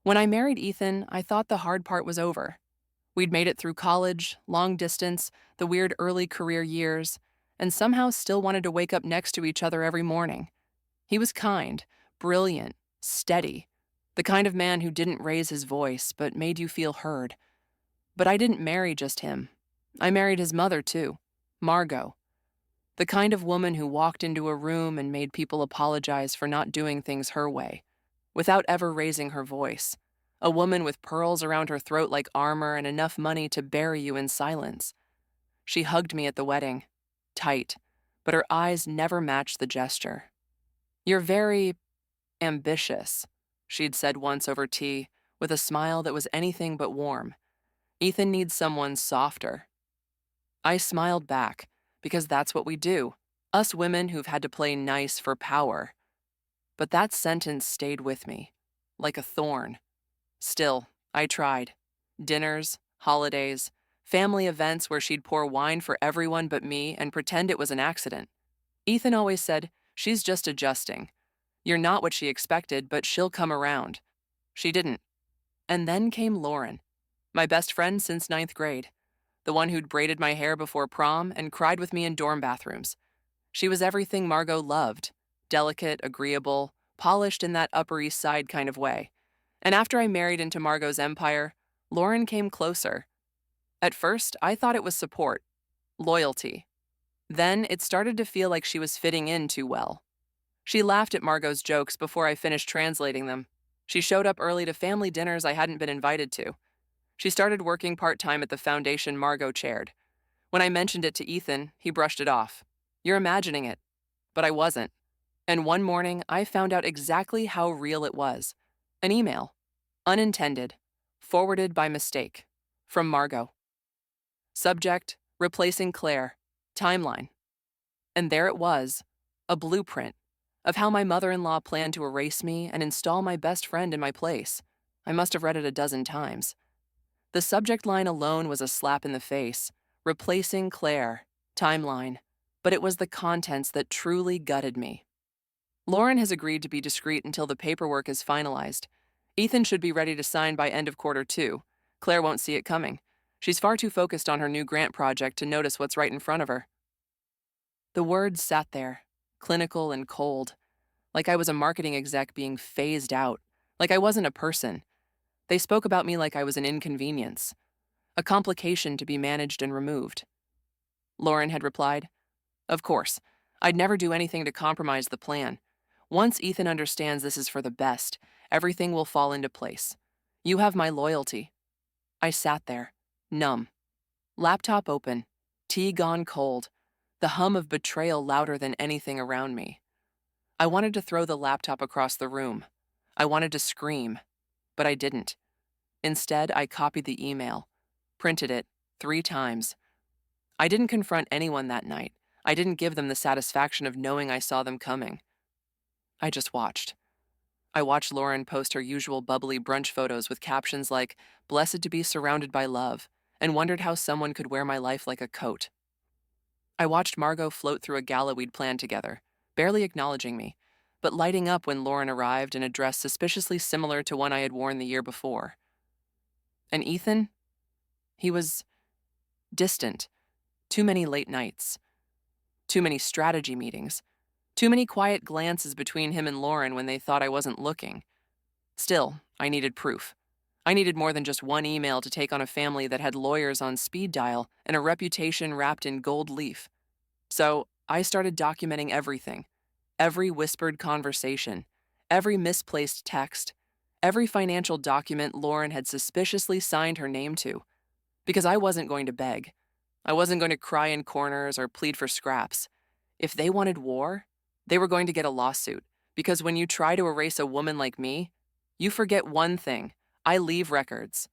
When I married Ethan, I thought the hard part was over. We'd made it through college, long distance, the weird early career years, and somehow still wanted to wake up next to each other every morning. He was kind, brilliant, steady, the kind of man who didn't raise his voice but made you feel heard. But I didn't marry just him. I married his mother, too, Margot, the kind of woman who walked into a room and made people apologize for not doing things her way, without ever raising her voice. A woman with pearls around her throat like armor and enough money to bury you in silence. She hugged me at the wedding, tight, but her eyes never matched the gesture. "You're very ambitious," she'd said once over tea, with a smile that was anything but warm. "Ethan needs someone softer." I smiled back, because that's what we do, us women who've had to play nice for power. But that sentence stayed with me, like a thorn. Still, I tried. Dinners, holidays, family events where she'd pour wine for everyone but me and pretend it was an accident. Ethan always said, "She's just adjusting. You're not what she expected, but she'll come around." She didn't. And then came Lauren, my best friend since ninth grade, the one who'd braided my hair before prom and cried with me in dorm bathrooms. She was everything Margot loved, delicate, agreeable, polished in that Upper East Side kind of way. And after I married into Margot's empire, Lauren came closer. At first, I thought it was support, loyalty. Then it started to feel like she was fitting in too well. She laughed at Margot's jokes before I finished translating them. She showed up early to family dinners I hadn't been invited to. She started working part-time at the foundation Margot chaired. When I mentioned it to Ethan, he brushed it off. "You're imagining it." But I wasn't. And one morning, I found out exactly how real it was. An email. Unintended. Forwarded by mistake. From Margot. Subject, replacing Claire. Timeline. And there it was. A blueprint of how my mother-in-law planned to erase me and install my best friend in my place. I must have read it a dozen times. The subject line alone was a slap in the face. Replacing Claire. Timeline. But it was the contents that truly gutted me. Lauren has agreed to be discreet until the paperwork is finalized. Ethan should be ready to sign by end of Q2. Claire won't see it coming. She's far too focused on her new grant project to notice what's right in front of her. The words sat there, clinical and cold, like I was a marketing exec being phased out, like I wasn't a person. They spoke about me like I was an inconvenience, a complication to be managed and removed. Lauren had replied, "Of course, I'd never do anything to compromise the plan. Once Ethan understands this is for the best, everything will fall into place. You have my loyalty." I sat there, numb. Laptop open, tea gone cold, the hum of betrayal louder than anything around me. I wanted to throw the laptop across the room. I wanted to scream, but I didn't. Instead, I copied the email, printed it 3 times. I didn't confront anyone that night. I didn't give them the satisfaction of knowing I saw them coming. I just watched. I watched Lauren post her usual bubbly brunch photos with captions like, "Blessed to be surrounded by love," and wondered how someone could wear my life like a coat. I watched Margot float through a gala we'd planned together, barely acknowledging me, but lighting up when Lauren arrived in a dress suspiciously similar to one I had worn the year before. And Ethan? He was distant. Too many late nights. Too many strategy meetings. Too many quiet glances between him and Lauren when they thought I wasn't looking. Still, I needed proof. I needed more than just one email to take on a family that had lawyers on speed dial and a reputation wrapped in gold leaf. So I started documenting everything. Every whispered conversation. Every misplaced text. Every financial document Lauren had suspiciously signed her name to. Because I wasn't going to beg. I wasn't going to cry in corners or plead for scraps. If they wanted war, they were going to get a lawsuit. Because when you try to erase a woman like me, you forget one thing. I leave records.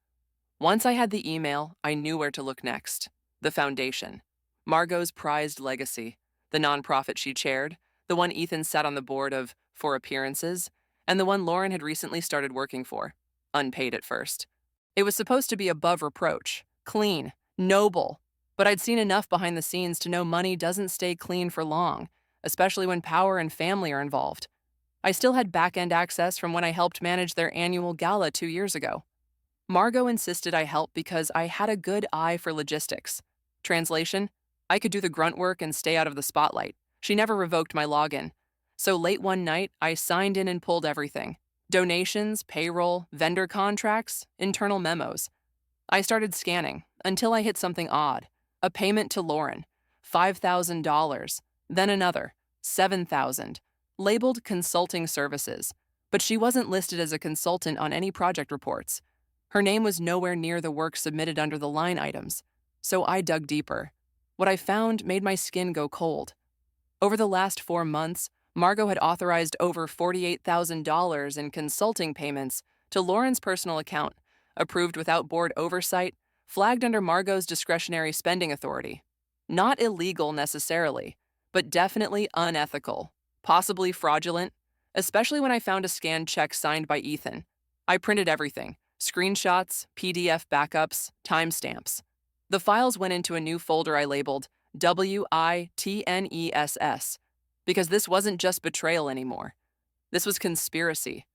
Once I had the email, I knew where to look next. The foundation. Margot's prized legacy. The nonprofit she chaired. The one Ethan sat on the board of for appearances. And the one Lauren had recently started working for. Unpaid at first. It was supposed to be above reproach. Clean. Noble. But I'd seen enough behind the scenes to know money doesn't stay clean for long, especially when power and family are involved. I still had back-end access from when I helped manage their annual gala 2 years ago. Margot insisted I help because I had a good eye for logistics. Translation: I could do the grunt work and stay out of the spotlight. She never revoked my login. So late one night, I signed in and pulled everything: donations, payroll, vendor contracts, internal memos. I started scanning until I hit something odd: a payment to Lauren, $5,000, then another, $7,000, labeled consulting services. But she wasn't listed as a consultant on any project reports. Her name was nowhere near the work submitted under the line items. So I dug deeper. What I found made my skin go cold. Over the last 4 months, Margot had authorized over $48,000 in consulting payments to Lauren's personal account, approved without board oversight, flagged under Margot's discretionary spending authority. Not illegal necessarily, but definitely unethical, possibly fraudulent, especially when I found a scanned check signed by Ethan. I printed everything: screenshots, PDF backups, timestamps. The files went into a new folder I labeled WITNESS, because this wasn't just betrayal anymore. This was conspiracy.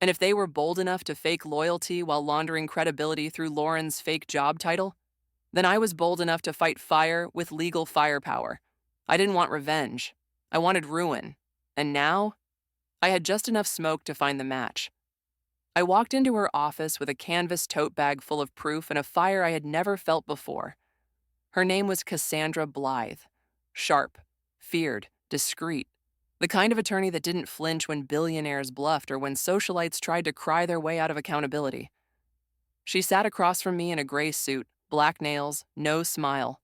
And if they were bold enough to fake loyalty while laundering credibility through Lauren's fake job title, then I was bold enough to fight fire with legal firepower. I didn't want revenge. I wanted ruin. And now, I had just enough smoke to find the match. I walked into her office with a canvas tote bag full of proof and a fire I had never felt before. Her name was Cassandra Blythe. Sharp, feared, discreet. The kind of attorney that didn't flinch when billionaires bluffed or when socialites tried to cry their way out of accountability. She sat across from me in a gray suit, black nails, no smile.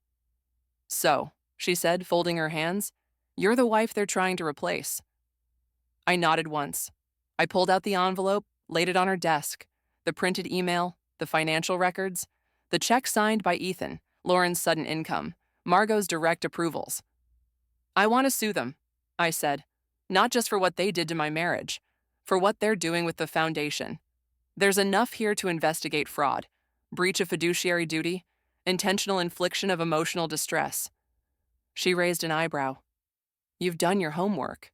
"So," she said, folding her hands, "you're the wife they're trying to replace." I nodded once. I pulled out the envelope, laid it on her desk: the printed email, the financial records, the check signed by Ethan, Lauren's sudden income, Margot's direct approvals. "I want to sue them," I said, "not just for what they did to my marriage, for what they're doing with the foundation. There's enough here to investigate fraud, breach of fiduciary duty, intentional infliction of emotional distress." She raised an eyebrow. "You've done your homework."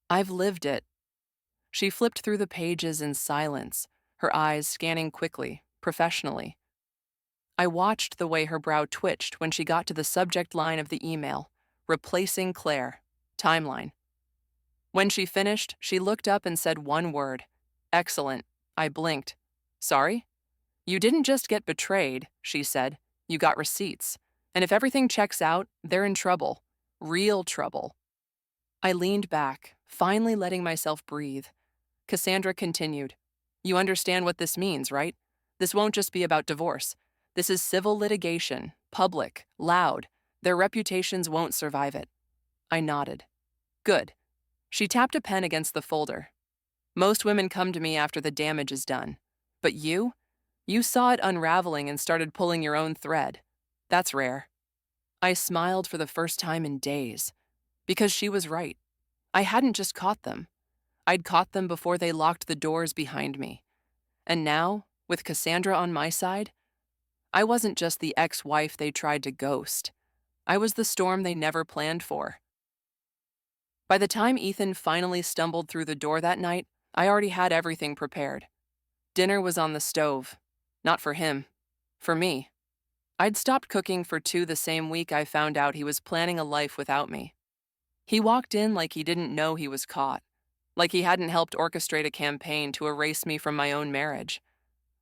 "I've lived it." She flipped through the pages in silence, her eyes scanning quickly, professionally. I watched the way her brow twitched when she got to the subject line of the email: replacing Claire, timeline. When she finished, she looked up and said one word: "Excellent." I blinked. "Sorry?" "You didn't just get betrayed," she said. "You got receipts. And if everything checks out, they're in trouble. Real trouble." I leaned back, finally letting myself breathe. Cassandra continued: "You understand what this means, right? This won't just be about divorce. This is civil litigation, public, loud. Their reputations won't survive it." I nodded. "Good." She tapped a pen against the folder. "Most women come to me after the damage is done. But you saw it unraveling and started pulling your own thread. That's rare." I smiled for the first time in days. Because she was right. I hadn't just caught them. I'd caught them before they locked the doors behind me. And now, with Cassandra on my side, I wasn't just the ex-wife they tried to ghost. I was the storm they never planned for. By the time Ethan finally stumbled through the door that night, I already had everything prepared. Dinner was on the stove. Not for him. For me. I'd stopped cooking for 2 the same week I found out he was planning a life without me. He walked in like he didn't know he was caught. Like he hadn't helped orchestrate a campaign to erase me from my own marriage.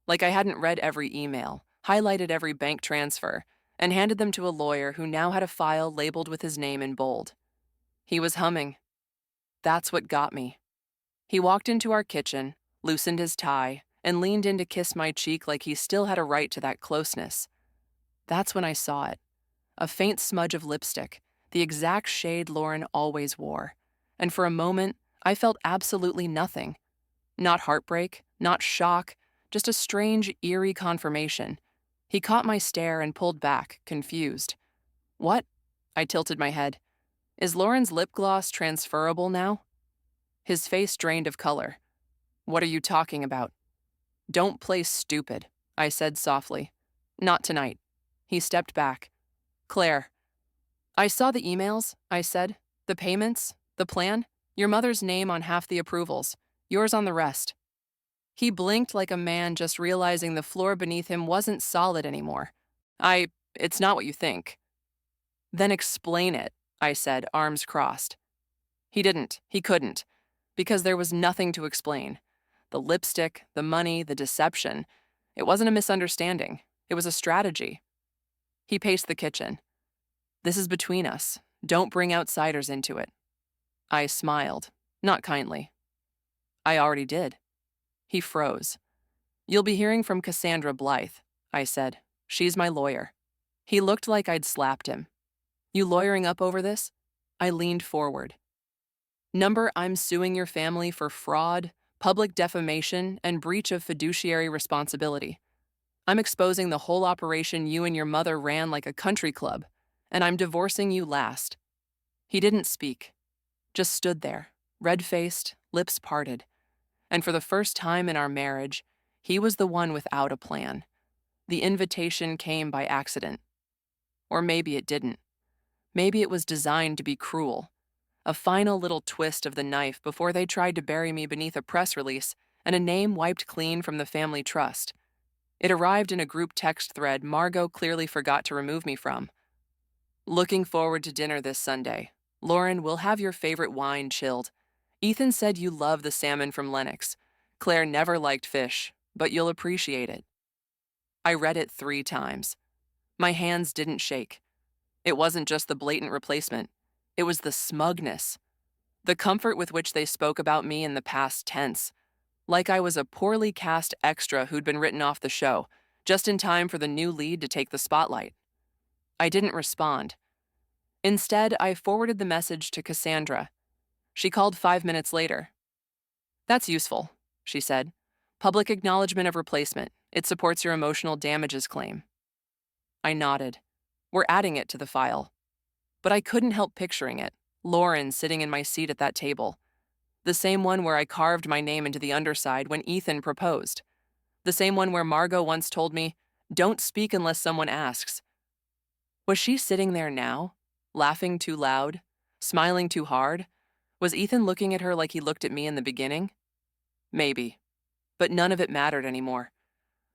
Like I hadn't read every email, highlighted every bank transfer, and handed them to a lawyer who now had a file labeled with his name in bold. He was humming. That's what got me. He walked into our kitchen, loosened his tie, and leaned in to kiss my cheek like he still had a right to that closeness. That's when I saw it. A faint smudge of lipstick, the exact shade Lauren always wore. And for a moment, I felt absolutely nothing. Not heartbreak, not shock, just a strange, eerie confirmation. He caught my stare and pulled back, confused. "What?" I tilted my head. "Is Lauren's lip gloss transferable now?" His face drained of color. "What are you talking about?" "Don't play stupid," I said softly. "Not tonight." He stepped back. "Claire." "I saw the emails," I said. "The payments, the plan. Your mother's name on half the approvals, yours on the rest. He blinked like a man just realizing the floor beneath him wasn't solid anymore. It's not what you think. Then explain it, I said, arms crossed. He didn't. He couldn't. Because there was nothing to explain. The lipstick, the money, the deception. It wasn't a misunderstanding. It was a strategy. He paced the kitchen. This is between us. Don't bring outsiders into it. I smiled, not kindly. I already did. He froze. You'll be hearing from Cassandra Blythe, I said. She's my lawyer. He looked like I'd slapped him. You lawyering up over this? I leaned forward. Number, I'm suing your family for fraud, public defamation, and breach of fiduciary responsibility. I'm exposing the whole operation you and your mother ran like a country club, and I'm divorcing you last. He didn't speak, just stood there, red-faced, lips parted. And for the first time in our marriage, he was the one without a plan. The invitation came by accident. Or maybe it didn't. Maybe it was designed to be cruel. A final little twist of the knife before they tried to bury me beneath a press release and a name wiped clean from the family trust. It arrived in a group text thread Margot clearly forgot to remove me from. Looking forward to dinner this Sunday. Lauren, we'll have your favorite wine chilled. Ethan said you love the salmon from Lennox. Claire never liked fish, but you'll appreciate it. I read it 3 times. My hands didn't shake. It wasn't just the blatant replacement. It was the smugness. The comfort with which they spoke about me in the past tense. Like I was a poorly cast extra who'd been written off the show, just in time for the new lead to take the spotlight. I didn't respond. Instead, I forwarded the message to Cassandra. She called 5 minutes later. That's useful, she said. Public acknowledgement of replacement. It supports your emotional damages claim. I nodded. We're adding it to the file. But I couldn't help picturing it. Lauren sitting in my seat at that table. The same one where I carved my name into the underside when Ethan proposed. The same one where Margot once told me, don't speak unless someone asks. Was she sitting there now, laughing too loud, smiling too hard? Was Ethan looking at her like he looked at me in the beginning? Maybe. But none of it mattered anymore.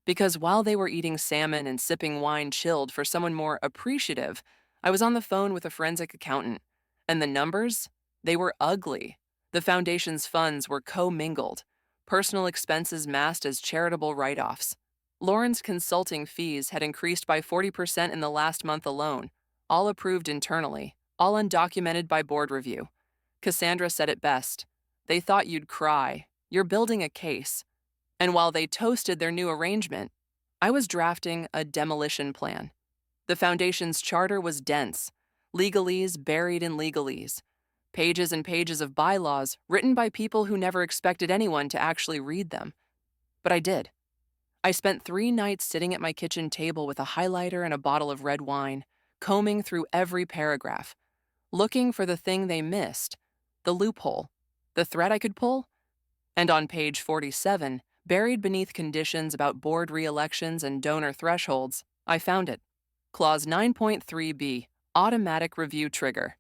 Because while they were eating salmon and sipping wine chilled for someone more appreciative, I was on the phone with a forensic accountant. And the numbers? They were ugly. The foundation's funds were commingled. Personal expenses masked as charitable write-offs. Lauren's consulting fees had increased by 40% in the last month alone, all approved internally, all undocumented by board review. Cassandra said it best. They thought you'd cry. You're building a case. And while they toasted their new arrangement, I was drafting a demolition plan. The foundation's charter was dense, legalese buried in legalese, pages and pages of bylaws written by people who never expected anyone to actually read them. But I did. I spent 3 nights sitting at my kitchen table with a highlighter and a bottle of red wine, combing through every paragraph, looking for the thing they missed, the loophole, the thread I could pull. And on page 47, buried beneath conditions about board re-elections and donor thresholds, I found it. Clause 9.3b, automatic review trigger.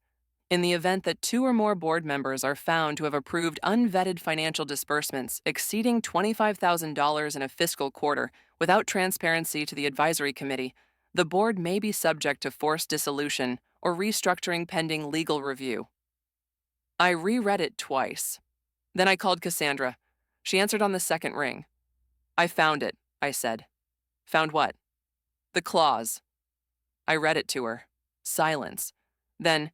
In the event that 2 or more board members are found to have approved unvetted financial disbursements exceeding $25,000 in a fiscal quarter without transparency to the advisory committee, the board may be subject to forced dissolution or restructuring pending legal review. I reread it twice. Then I called Cassandra. She answered on the second ring. I found it, I said. Found what? The clause. I read it to her. Silence. Then,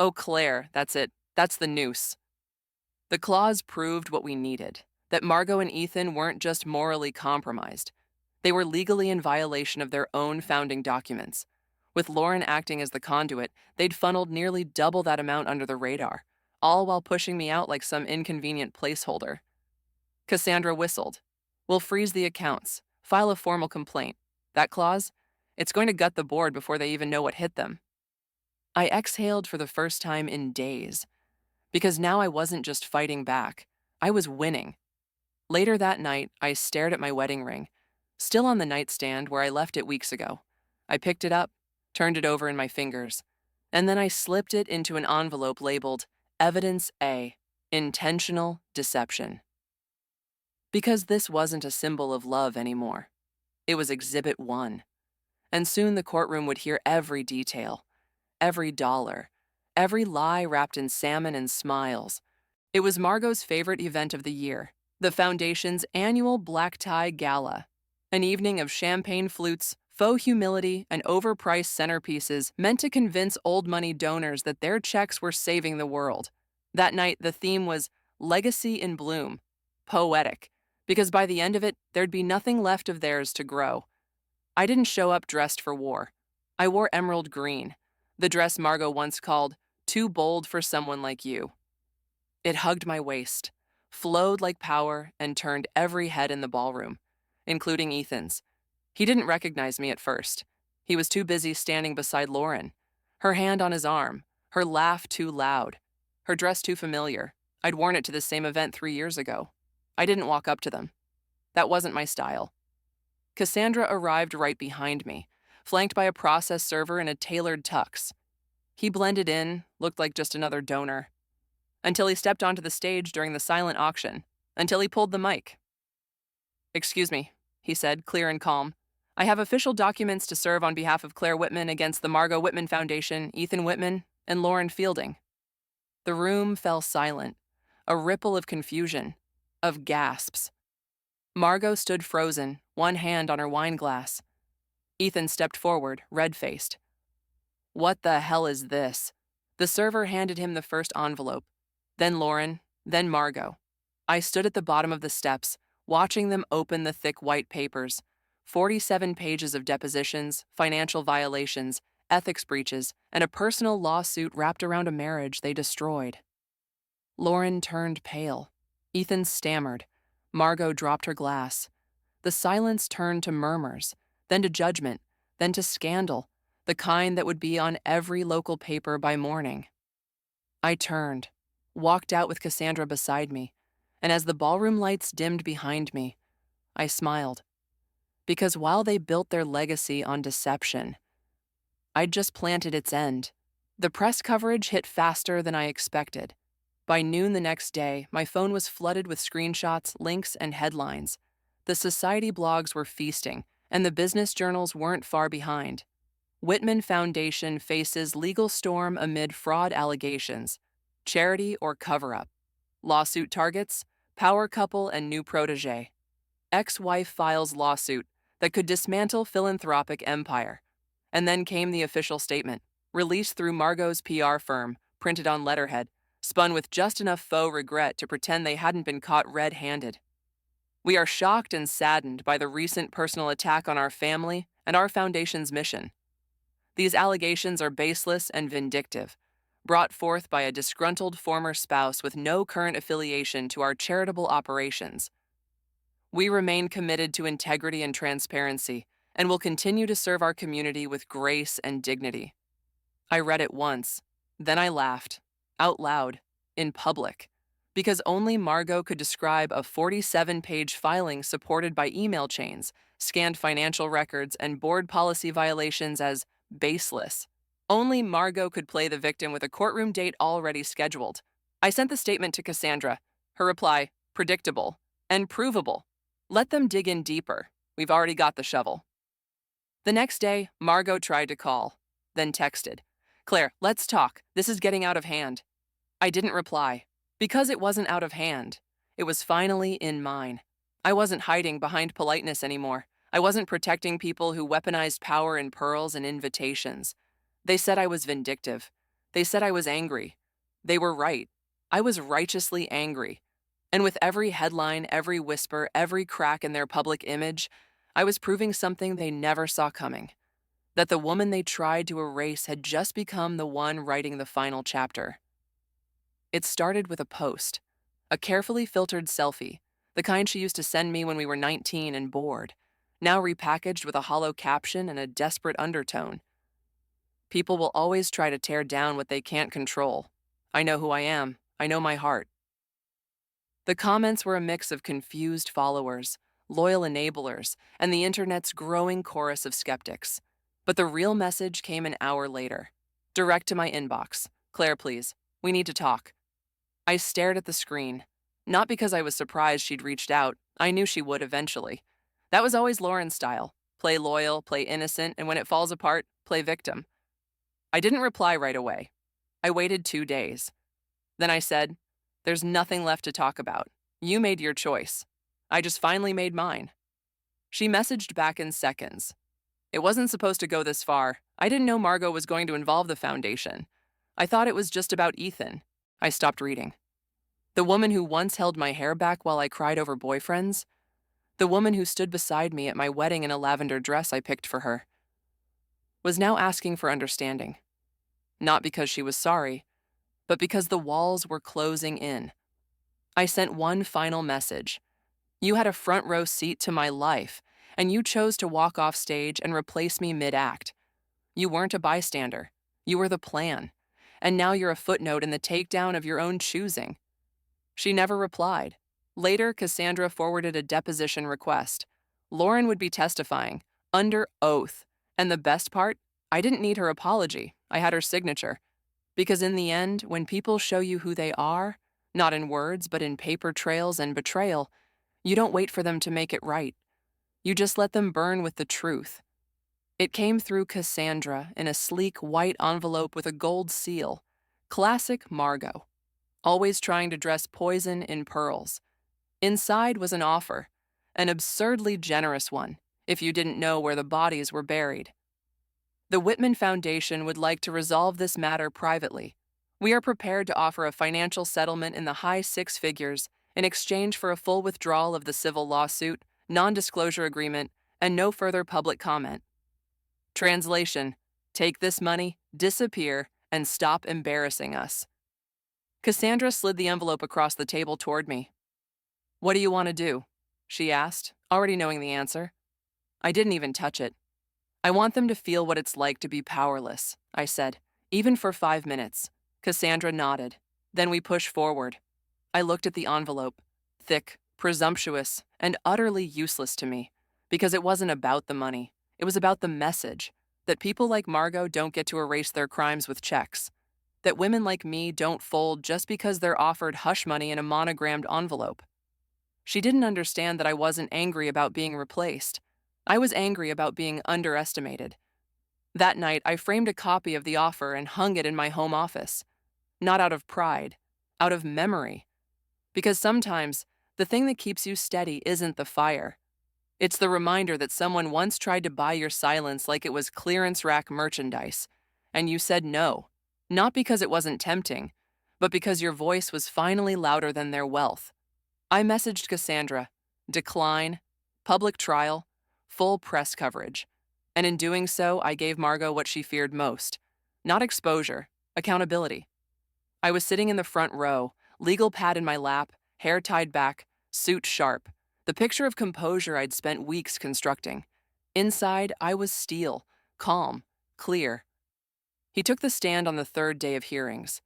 oh, Claire, that's it. That's the noose. The clause proved what we needed, that Margot and Ethan weren't just morally compromised. They were legally in violation of their own founding documents. With Lauren acting as the conduit, they'd funneled nearly double that amount under the radar, all while pushing me out like some inconvenient placeholder. Cassandra whistled. We'll freeze the accounts, file a formal complaint. That clause? It's going to gut the board before they even know what hit them. I exhaled for the first time in days, because now I wasn't just fighting back. I was winning. Later that night, I stared at my wedding ring, still on the nightstand where I left it weeks ago. I picked it up, turned it over in my fingers, and then I slipped it into an envelope labeled Evidence A. Intentional deception. Because this wasn't a symbol of love anymore. It was Exhibit 1. And soon the courtroom would hear every detail, every dollar, every lie wrapped in salmon and smiles. It was Margot's favorite event of the year, the Foundation's annual black tie gala. An evening of champagne flutes, faux humility, and overpriced centerpieces meant to convince old money donors that their checks were saving the world. That night, the theme was Legacy in Bloom, poetic, because by the end of it, there'd be nothing left of theirs to grow. I didn't show up dressed for war. I wore emerald green, the dress Margot once called too bold for someone like you. It hugged my waist, flowed like power, and turned every head in the ballroom, including Ethan's. He didn't recognize me at first. He was too busy standing beside Lauren, her hand on his arm, her laugh too loud, her dress too familiar. I'd worn it to the same event 3 years ago. I didn't walk up to them. That wasn't my style. Cassandra arrived right behind me, flanked by a process server in a tailored tux. He blended in, looked like just another donor. Until he stepped onto the stage during the silent auction, until he pulled the mic. "Excuse me," he said, clear and calm. "I have official documents to serve on behalf of Claire Whitman against the Margot Whitman Foundation, Ethan Whitman, and Lauren Fielding." The room fell silent, a ripple of confusion, of gasps. Margot stood frozen, one hand on her wine glass. Ethan stepped forward, red-faced. "What the hell is this?" The server handed him the first envelope, then Lauren, then Margot. I stood at the bottom of the steps, watching them open the thick white papers. 47 pages of depositions, financial violations, ethics breaches, and a personal lawsuit wrapped around a marriage they destroyed. Lauren turned pale. Ethan stammered. Margot dropped her glass. The silence turned to murmurs, then to judgment, then to scandal, the kind that would be on every local paper by morning. I turned, walked out with Cassandra beside me, and as the ballroom lights dimmed behind me, I smiled. Because while they built their legacy on deception, I'd just planted its end. The press coverage hit faster than I expected. By noon the next day, my phone was flooded with screenshots, links, and headlines. The society blogs were feasting, and the business journals weren't far behind. Whitman Foundation faces legal storm amid fraud allegations. Charity or cover-up. Lawsuit targets, power couple and new protege. Ex-wife files lawsuit that could dismantle philanthropic empire. And then came the official statement, released through Margot's PR firm, printed on letterhead, spun with just enough faux regret to pretend they hadn't been caught red-handed. "We are shocked and saddened by the recent personal attack on our family and our foundation's mission. These allegations are baseless and vindictive, brought forth by a disgruntled former spouse with no current affiliation to our charitable operations. We remain committed to integrity and transparency and will continue to serve our community with grace and dignity." I read it once, then I laughed, out loud, in public, because only Margot could describe a 47-page filing supported by email chains, scanned financial records, and board policy violations as baseless. Only Margot could play the victim with a courtroom date already scheduled. I sent the statement to Cassandra. Her reply, predictable and provable. Let them dig in deeper. We've already got the shovel. The next day, Margot tried to call, then texted. "Claire, let's talk. This is getting out of hand." I didn't reply. Because it wasn't out of hand. It was finally in mine. I wasn't hiding behind politeness anymore. I wasn't protecting people who weaponized power in pearls and invitations. They said I was vindictive. They said I was angry. They were right. I was righteously angry. And with every headline, every whisper, every crack in their public image, I was proving something they never saw coming. That the woman they tried to erase had just become the one writing the final chapter. It started with a post, a carefully filtered selfie, the kind she used to send me when we were 19 and bored, now repackaged with a hollow caption and a desperate undertone. People will always try to tear down what they can't control. I know who I am. I know my heart. The comments were a mix of confused followers, loyal enablers, and the internet's growing chorus of skeptics. But the real message came an hour later. Direct to my inbox. "Claire, please. We need to talk." I stared at the screen. Not because I was surprised she'd reached out, I knew she would eventually. That was always Lauren's style: play loyal, play innocent, and when it falls apart, play victim. I didn't reply right away. I waited 2 days. Then I said, "There's nothing left to talk about. You made your choice. I just finally made mine." She messaged back in seconds. "It wasn't supposed to go this far. I didn't know Margot was going to involve the foundation. I thought it was just about Ethan." I stopped reading. The woman who once held my hair back while I cried over boyfriends, the woman who stood beside me at my wedding in a lavender dress I picked for her, was now asking for understanding. Not because she was sorry, but because the walls were closing in. I sent one final message. "You had a front row seat to my life, and you chose to walk off stage and replace me mid-act. You weren't a bystander. You were the plan. And now you're a footnote in the takedown of your own choosing." She never replied. Later, Cassandra forwarded a deposition request. Lauren would be testifying, under oath. And the best part? I didn't need her apology. I had her signature. Because in the end, when people show you who they are, not in words, but in paper trails and betrayal, you don't wait for them to make it right. You just let them burn with the truth. It came through Cassandra in a sleek white envelope with a gold seal. Classic Margot. Always trying to dress poison in pearls. Inside was an offer, an absurdly generous one, if you didn't know where the bodies were buried. The Whitman Foundation would like to resolve this matter privately. We are prepared to offer a financial settlement in the high six figures in exchange for a full withdrawal of the civil lawsuit, non-disclosure agreement, and no further public comment. Translation: take this money, disappear, and stop embarrassing us. Cassandra slid the envelope across the table toward me. "What do you want to do?" she asked, already knowing the answer. I didn't even touch it. "I want them to feel what it's like to be powerless," I said, "even for 5 minutes." Cassandra nodded. Then we pushed forward. I looked at the envelope, thick, presumptuous, and utterly useless to me, because it wasn't about the money. It was about the message that people like Margot don't get to erase their crimes with checks, that women like me don't fold just because they're offered hush money in a monogrammed envelope. She didn't understand that I wasn't angry about being replaced. I was angry about being underestimated. That night, I framed a copy of the offer and hung it in my home office. Not out of pride, out of memory. Because sometimes, the thing that keeps you steady isn't the fire. It's the reminder that someone once tried to buy your silence like it was clearance rack merchandise, and you said no, not because it wasn't tempting, but because your voice was finally louder than their wealth. I messaged Cassandra: decline, public trial, full press coverage. And in doing so, I gave Margot what she feared most: not exposure, accountability. I was sitting in the front row, legal pad in my lap, hair tied back, suit sharp, the picture of composure I'd spent weeks constructing. Inside, I was steel, calm, clear. He took the stand on the third day of hearings.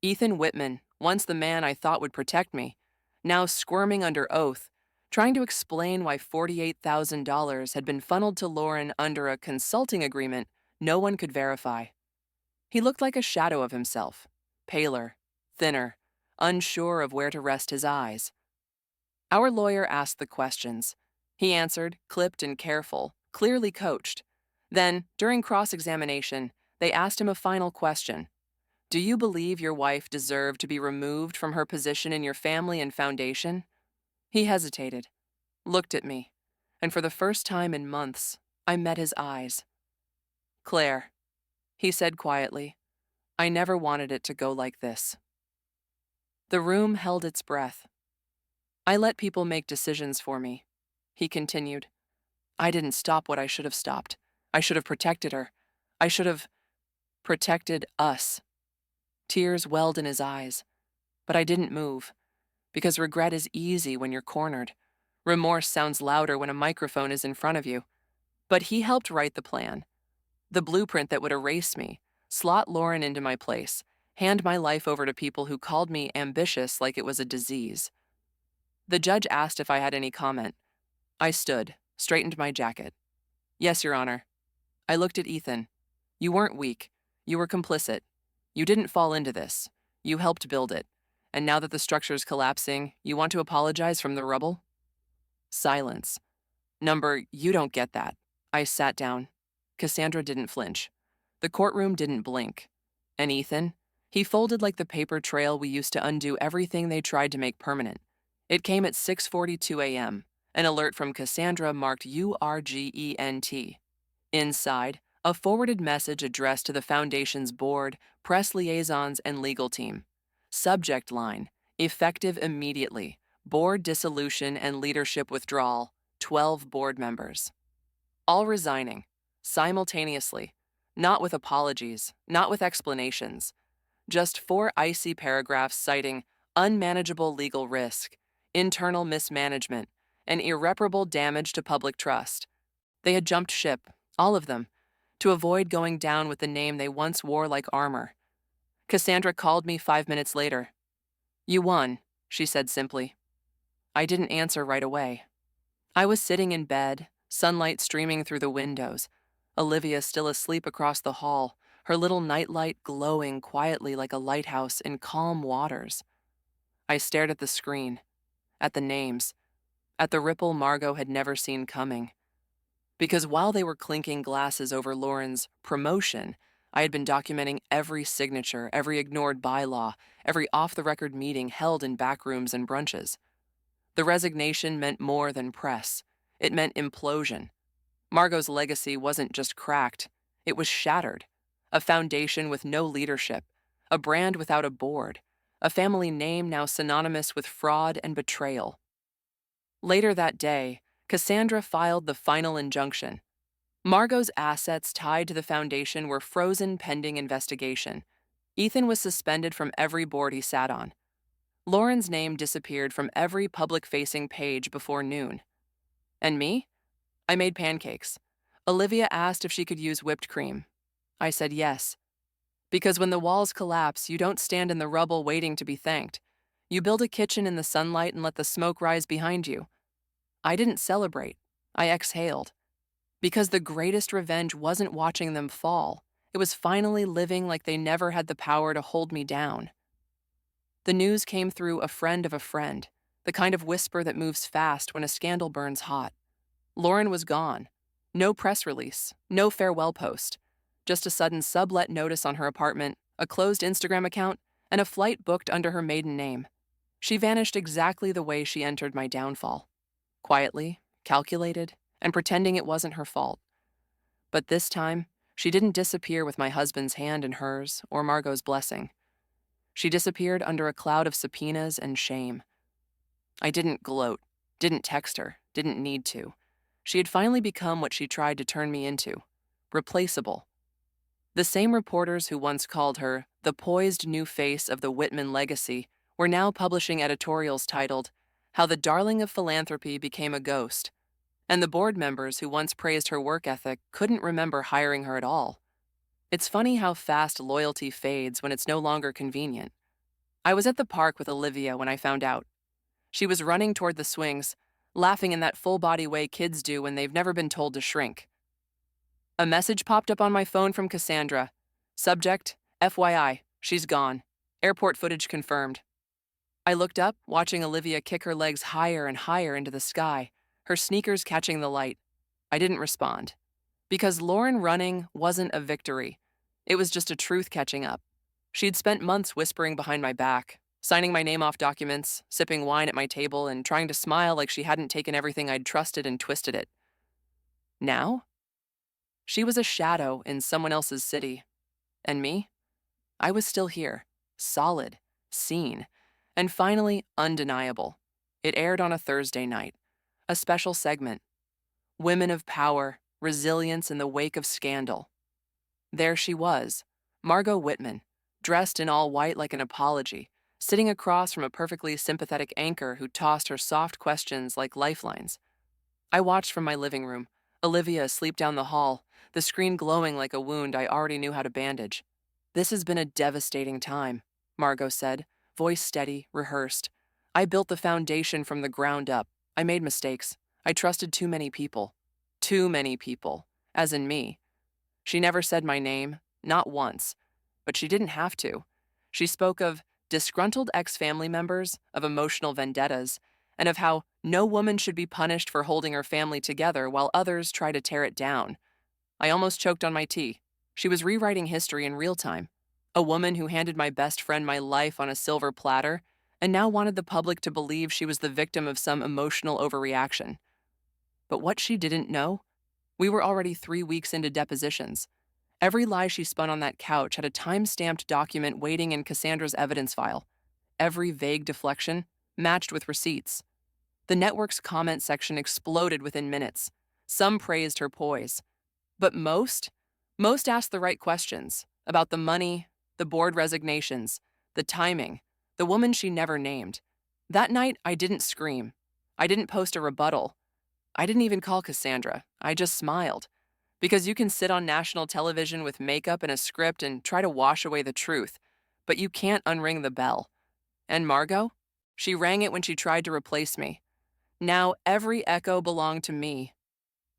Ethan Whitman, once the man I thought would protect me, now squirming under oath, trying to explain why $48,000 had been funneled to Lauren under a consulting agreement no one could verify. He looked like a shadow of himself, paler, thinner, unsure of where to rest his eyes. Our lawyer asked the questions. He answered, clipped and careful, clearly coached. Then, during cross-examination, they asked him a final question. "Do you believe your wife deserved to be removed from her position in your family and foundation?" He hesitated, looked at me, and for the first time in months, I met his eyes. "Claire," he said quietly, "I never wanted it to go like this." The room held its breath. "I let people make decisions for me," he continued. "I didn't stop what I should have stopped. I should have protected her. I should have protected us." Tears welled in his eyes, but I didn't move, because regret is easy when you're cornered. Remorse sounds louder when a microphone is in front of you. But he helped write the plan, the blueprint that would erase me, slot Lauren into my place, hand my life over to people who called me ambitious like it was a disease. The judge asked if I had any comment. I stood, straightened my jacket. "Yes, Your Honor." I looked at Ethan. "You weren't weak. You were complicit. You didn't fall into this. You helped build it. And now that the structure's collapsing, you want to apologize from the rubble? Silence. Number, you don't get that. I sat down. Cassandra didn't flinch. The courtroom didn't blink. And Ethan? He folded like the paper trail we used to undo everything they tried to make permanent. It came at 6:42 a.m. An alert from Cassandra marked URGENT. Inside, a forwarded message addressed to the Foundation's board, press liaisons, and legal team. Subject line, effective immediately. Board dissolution and leadership withdrawal. 12 board members. All resigning, simultaneously, not with apologies, not with explanations, just 4 icy paragraphs citing unmanageable legal risk, internal mismanagement, and irreparable damage to public trust. They had jumped ship, all of them, to avoid going down with the name they once wore like armor. Cassandra called me 5 minutes later. "You won," she said simply. I didn't answer right away. I was sitting in bed, sunlight streaming through the windows, Olivia still asleep across the hall, her little nightlight glowing quietly like a lighthouse in calm waters. I stared at the screen, at the names, at the ripple Margot had never seen coming. Because while they were clinking glasses over Lauren's promotion, I had been documenting every signature, every ignored bylaw, every off-the-record meeting held in back rooms and brunches. The resignation meant more than press. It meant implosion. Margot's legacy wasn't just cracked, it was shattered. A foundation with no leadership, a brand without a board, a family name now synonymous with fraud and betrayal. Later that day, Cassandra filed the final injunction. Margot's assets tied to the foundation were frozen pending investigation. Ethan was suspended from every board he sat on. Lauren's name disappeared from every public-facing page before noon. And me? I made pancakes. Olivia asked if she could use whipped cream. I said yes. Because when the walls collapse, you don't stand in the rubble waiting to be thanked. You build a kitchen in the sunlight and let the smoke rise behind you. I didn't celebrate. I exhaled. Because the greatest revenge wasn't watching them fall. It was finally living like they never had the power to hold me down. The news came through a friend of a friend, the kind of whisper that moves fast when a scandal burns hot. Lauren was gone. No press release, no farewell post. Just a sudden sublet notice on her apartment, a closed Instagram account, and a flight booked under her maiden name. She vanished exactly the way she entered my downfall. Quietly, calculated, and pretending it wasn't her fault. But this time, she didn't disappear with my husband's hand in hers or Margot's blessing. She disappeared under a cloud of subpoenas and shame. I didn't gloat, didn't text her, didn't need to. She had finally become what she tried to turn me into, replaceable. The same reporters who once called her the poised new face of the Whitman legacy were now publishing editorials titled, "How the Darling of Philanthropy Became a Ghost," and the board members who once praised her work ethic couldn't remember hiring her at all. It's funny how fast loyalty fades when it's no longer convenient. I was at the park with Olivia when I found out. She was running toward the swings, laughing in that full-body way kids do when they've never been told to shrink. A message popped up on my phone from Cassandra. Subject, FYI, she's gone. Airport footage confirmed. I looked up, watching Olivia kick her legs higher and higher into the sky, her sneakers catching the light. I didn't respond. Because Lauren running wasn't a victory. It was just a truth catching up. She'd spent months whispering behind my back, signing my name off documents, sipping wine at my table, and trying to smile like she hadn't taken everything I'd trusted and twisted it. Now? She was a shadow in someone else's city. And me? I was still here, solid, seen, and finally undeniable. It aired on a Thursday night. A special segment. Women of Power, Resilience in the Wake of Scandal. There she was, Margot Whitman, dressed in all white like an apology, sitting across from a perfectly sympathetic anchor who tossed her soft questions like lifelines. I watched from my living room, Olivia asleep down the hall, the screen glowing like a wound I already knew how to bandage. "This has been a devastating time," Margot said, voice steady, rehearsed. "I built the foundation from the ground up. I made mistakes. I trusted too many people. Too many people, as in me." She never said my name, not once. But she didn't have to. She spoke of disgruntled ex-family members, of emotional vendettas, and of how no woman should be punished for holding her family together while others try to tear it down. I almost choked on my tea. She was rewriting history in real time. A woman who handed my best friend my life on a silver platter and now wanted the public to believe she was the victim of some emotional overreaction. But what she didn't know, we were already 3 weeks into depositions. Every lie she spun on that couch had a time-stamped document waiting in Cassandra's evidence file. Every vague deflection matched with receipts. The network's comment section exploded within minutes. Some praised her poise. But most asked the right questions about the money, the board resignations, the timing, the woman she never named. That night, I didn't scream. I didn't post a rebuttal. I didn't even call Cassandra. I just smiled. Because you can sit on national television with makeup and a script and try to wash away the truth, but you can't unring the bell. And Margot? She rang it when she tried to replace me. Now every echo belonged to me.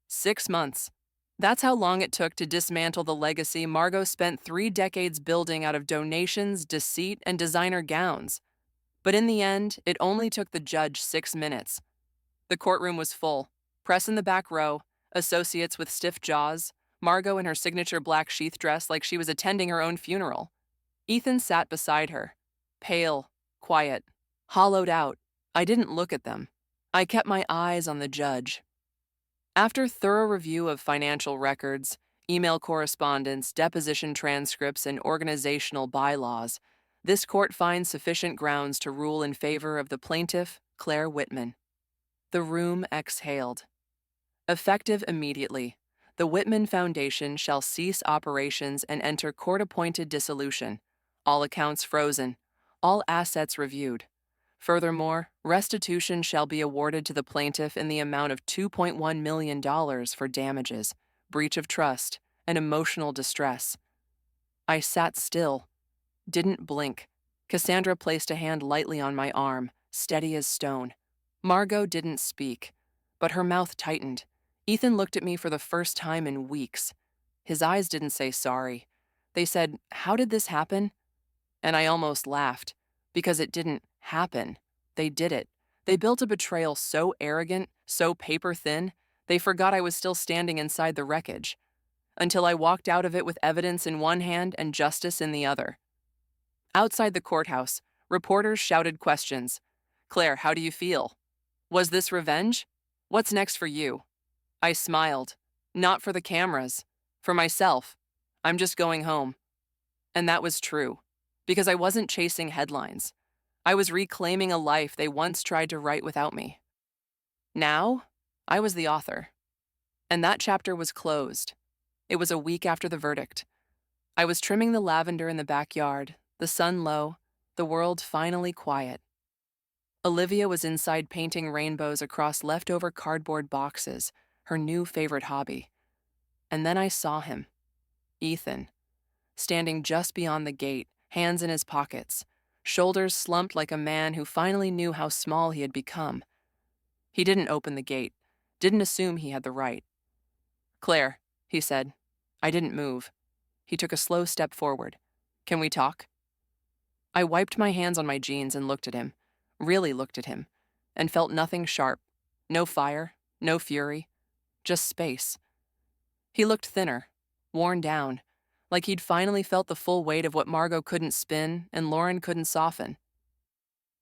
6 months. That's how long it took to dismantle the legacy Margot spent 3 decades building out of donations, deceit, and designer gowns. But in the end, it only took the judge 6 minutes. The courtroom was full. Press in the back row, associates with stiff jaws, Margot in her signature black sheath dress like she was attending her own funeral. Ethan sat beside her, pale, quiet, hollowed out. I didn't look at them. I kept my eyes on the judge. After thorough review of financial records, email correspondence, deposition transcripts, and organizational bylaws, this court finds sufficient grounds to rule in favor of the plaintiff, Claire Whitman. The room exhaled. Effective immediately, the Whitman Foundation shall cease operations and enter court-appointed dissolution, all accounts frozen, all assets reviewed. Furthermore, restitution shall be awarded to the plaintiff in the amount of $2.1 million for damages, breach of trust, and emotional distress. I sat still, didn't blink. Cassandra placed a hand lightly on my arm, steady as stone. Margot didn't speak, but her mouth tightened. Ethan looked at me for the first time in weeks. His eyes didn't say sorry. They said, "How did this happen?" And I almost laughed, because it didn't happen. They did it. They built a betrayal so arrogant, so paper-thin, they forgot I was still standing inside the wreckage, until I walked out of it with evidence in one hand and justice in the other. Outside the courthouse, reporters shouted questions. "Claire, how do you feel? Was this revenge? What's next for you?" I smiled. Not for the cameras. For myself. I'm just going home. And that was true. Because I wasn't chasing headlines. I was reclaiming a life they once tried to write without me. Now, I was the author. And that chapter was closed. It was a week after the verdict. I was trimming the lavender in the backyard, the sun low, the world finally quiet. Olivia was inside painting rainbows across leftover cardboard boxes, her new favorite hobby. And then I saw him, Ethan, standing just beyond the gate, hands in his pockets, shoulders slumped like a man who finally knew how small he had become. He didn't open the gate, didn't assume he had the right. "Claire," he said. I didn't move. He took a slow step forward. "Can we talk?" I wiped my hands on my jeans and looked at him, really looked at him, and felt nothing sharp, no fire, no fury, just space. He looked thinner, worn down, like he'd finally felt the full weight of what Margot couldn't spin and Lauren couldn't soften.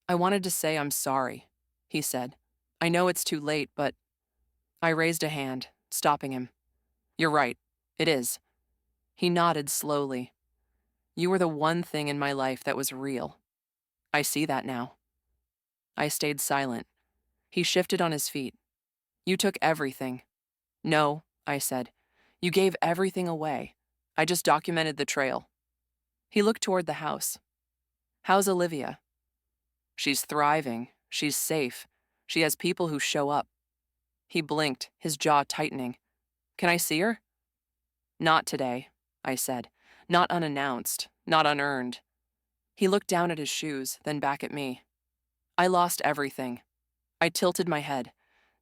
"I wanted to say I'm sorry," he said. "I know it's too late, but—" I raised a hand, stopping him. "You're right. It is." He nodded slowly. "You were the one thing in my life that was real. I see that now." I stayed silent. He shifted on his feet. "You took everything." "No," I said. "You gave everything away. I just documented the trail." He looked toward the house. "How's Olivia?" "She's thriving. She's safe. She has people who show up." He blinked, his jaw tightening. "Can I see her?" "Not today," I said. "Not unannounced, not unearned." He looked down at his shoes, then back at me. "I lost everything." I tilted my head.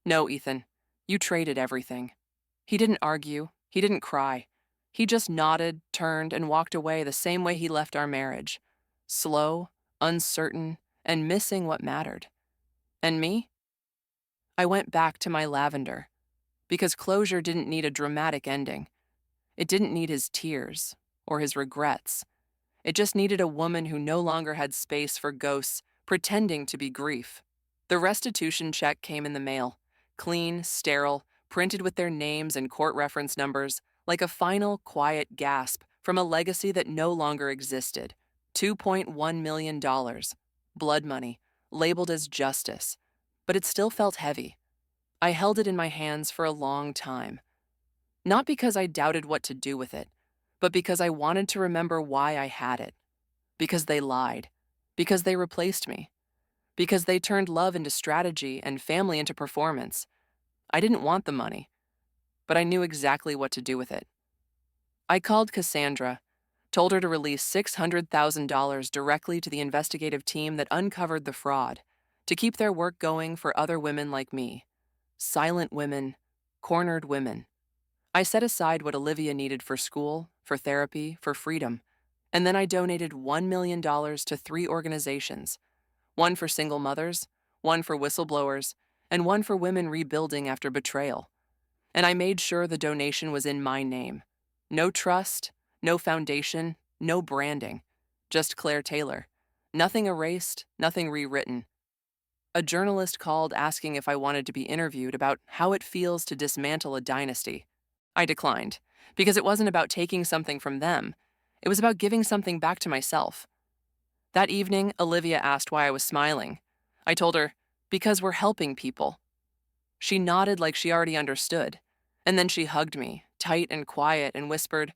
"No, Ethan, you traded everything." He didn't argue. He didn't cry. He just nodded, turned, and walked away the same way he left our marriage. Slow, uncertain, and missing what mattered. And me? I went back to my lavender, because closure didn't need a dramatic ending. It didn't need his tears or his regrets. It just needed a woman who no longer had space for ghosts pretending to be grief. The restitution check came in the mail, clean, sterile, printed with their names and court reference numbers, like a final, quiet gasp from a legacy that no longer existed. $2.1 million. Blood money, labeled as justice. But it still felt heavy. I held it in my hands for a long time. Not because I doubted what to do with it, but because I wanted to remember why I had it. Because they lied. Because they replaced me. Because they turned love into strategy and family into performance. I didn't want the money, but I knew exactly what to do with it. I called Cassandra, told her to release $600,000 directly to the investigative team that uncovered the fraud, to keep their work going for other women like me. Silent women, cornered women. I set aside what Olivia needed for school, for therapy, for freedom, and then I donated $1 million to 3 organizations, one for single mothers, one for whistleblowers, and one for women rebuilding after betrayal. And I made sure the donation was in my name. No trust, no foundation, no branding. Just Claire Taylor. Nothing erased, nothing rewritten. A journalist called asking if I wanted to be interviewed about how it feels to dismantle a dynasty. I declined, because it wasn't about taking something from them. It was about giving something back to myself. That evening, Olivia asked why I was smiling. I told her, because we're helping people. She nodded like she already understood, and then she hugged me, tight and quiet, and whispered,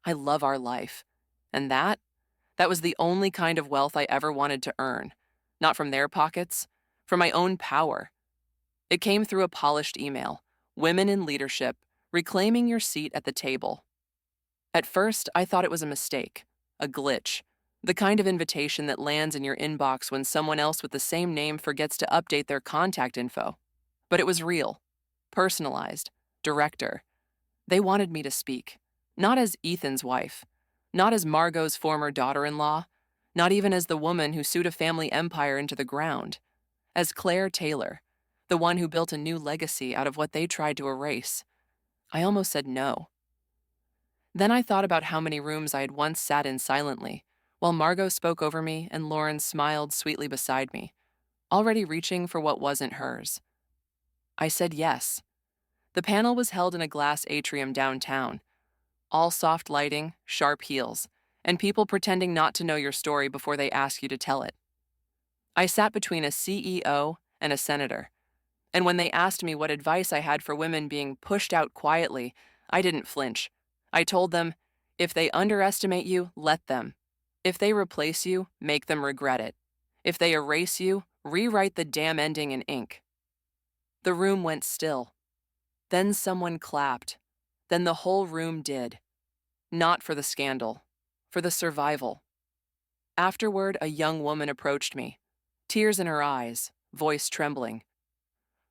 I love our life. And that was the only kind of wealth I ever wanted to earn. Not from their pockets, from my own power. It came through a polished email. Women in leadership, reclaiming your seat at the table. At first, I thought it was a mistake, a glitch, the kind of invitation that lands in your inbox when someone else with the same name forgets to update their contact info. But it was real, personalized, director. They wanted me to speak, not as Ethan's wife, not as Margot's former daughter-in-law, not even as the woman who sued a family empire into the ground, as Claire Taylor, the one who built a new legacy out of what they tried to erase. I almost said no. Then I thought about how many rooms I had once sat in silently, while Margot spoke over me and Lauren smiled sweetly beside me, already reaching for what wasn't hers. I said yes. The panel was held in a glass atrium downtown, all soft lighting, sharp heels, and people pretending not to know your story before they ask you to tell it. I sat between a CEO and a senator, and when they asked me what advice I had for women being pushed out quietly, I didn't flinch. I told them, if they underestimate you, let them. If they replace you, make them regret it. If they erase you, rewrite the damn ending in ink. The room went still. Then someone clapped. Then the whole room did. Not for the scandal, for the survival. Afterward, a young woman approached me, tears in her eyes, voice trembling.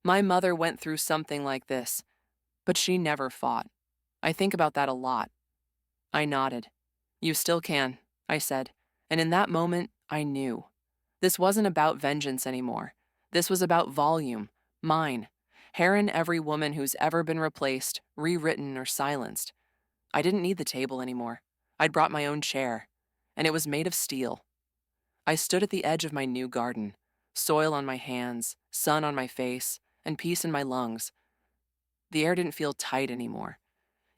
My mother went through something like this, but she never fought. I think about that a lot. I nodded. You still can, I said, and in that moment, I knew. This wasn't about vengeance anymore. This was about volume, mine. Heron every woman who's ever been replaced, rewritten, or silenced. I didn't need the table anymore. I'd brought my own chair, and it was made of steel. I stood at the edge of my new garden, soil on my hands, sun on my face, and peace in my lungs. The air didn't feel tight anymore.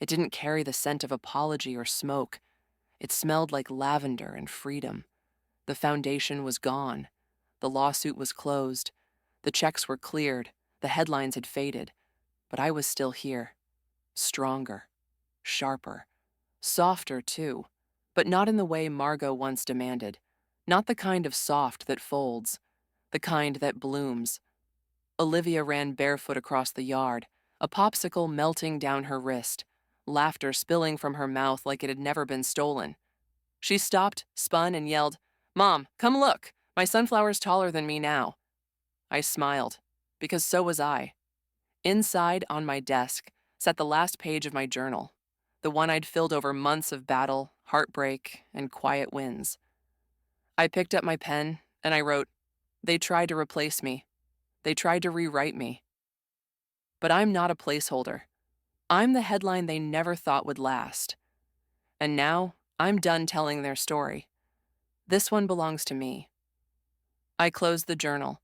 It didn't carry the scent of apology or smoke. It smelled like lavender and freedom. The foundation was gone. The lawsuit was closed. The checks were cleared. The headlines had faded. But I was still here. Stronger. Sharper. Softer, too. But not in the way Margot once demanded. Not the kind of soft that folds. The kind that blooms. Olivia ran barefoot across the yard, a popsicle melting down her wrist, laughter spilling from her mouth like it had never been stolen. She stopped, spun, and yelled, Mom, come look! My sunflower's taller than me now. I smiled, because so was I. Inside, on my desk, sat the last page of my journal, the one I'd filled over months of battle, heartbreak, and quiet wins. I picked up my pen and I wrote, "They tried to replace me. They tried to rewrite me. But I'm not a placeholder. I'm the headline they never thought would last. And now I'm done telling their story. This one belongs to me." I closed the journal,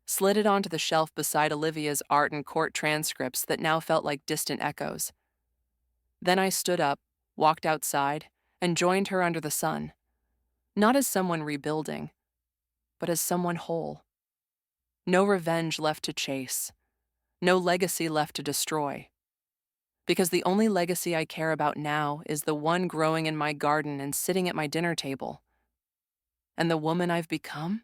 slid it onto the shelf beside Olivia's art and court transcripts that now felt like distant echoes. Then I stood up, walked outside, and joined her under the sun. Not as someone rebuilding, but as someone whole. No revenge left to chase. No legacy left to destroy. Because the only legacy I care about now is the one growing in my garden and sitting at my dinner table. And the woman I've become?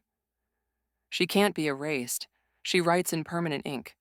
She can't be erased. She writes in permanent ink.